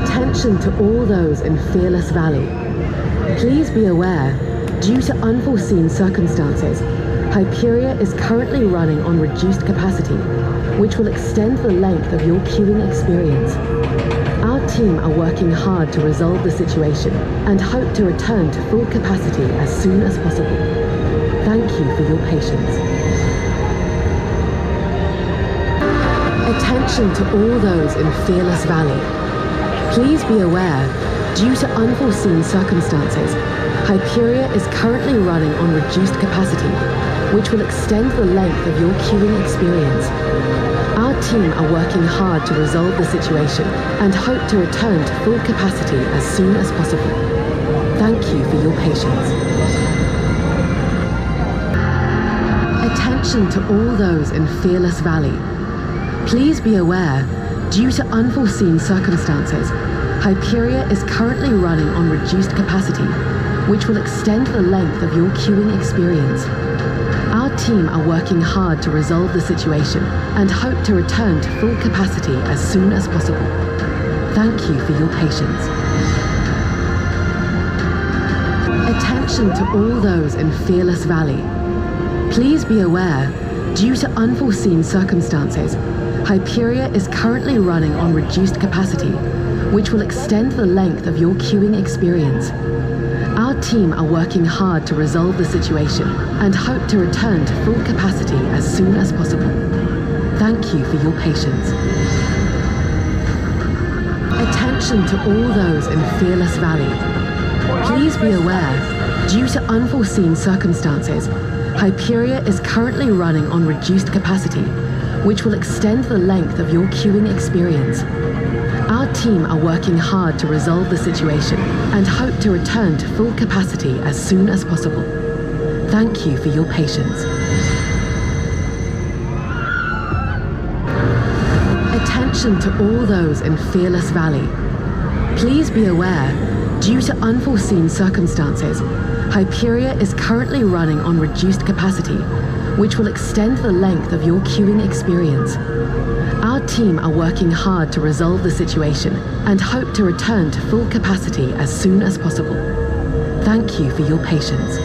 Attention to all those in Fearless Valley. Please be aware, due to unforeseen circumstances, Hyperia is currently running on reduced capacity, which will extend the length of your queuing experience. Our team are working hard to resolve the situation and hope to return to full capacity as soon as possible. Thank you for your patience. Attention to all those in Fearless Valley. Please be aware, due to unforeseen circumstances, Hyperia is currently running on reduced capacity, which will extend the length of your queuing experience. Our team are working hard to resolve the situation and hope to return to full capacity as soon as possible. Thank you for your patience. Attention to all those in Fearless Valley. Please be aware, due to unforeseen circumstances, Hyperia is currently running on reduced capacity, which will extend the length of your queuing experience. Our team are working hard to resolve the situation and hope to return to full capacity as soon as possible. Thank you for your patience. Attention to all those in Fearless Valley. Please be aware, due to unforeseen circumstances, Hyperia is currently running on reduced capacity, which will extend the length of your queuing experience. Our team are working hard to resolve the situation and hope to return to full capacity as soon as possible. Thank you for your patience. Attention to all those in Fearless Valley. Please be aware, due to unforeseen circumstances, Hyperia is currently running on reduced capacity, which will extend the length of your queuing experience. Our team are working hard to resolve the situation and hope to return to full capacity as soon as possible. Thank you for your patience. Attention to all those in Fearless Valley. Please be aware, due to unforeseen circumstances, Hyperia is currently running on reduced capacity, which will extend the length of your queuing experience. Our team are working hard to resolve the situation and hope to return to full capacity as soon as possible. Thank you for your patience.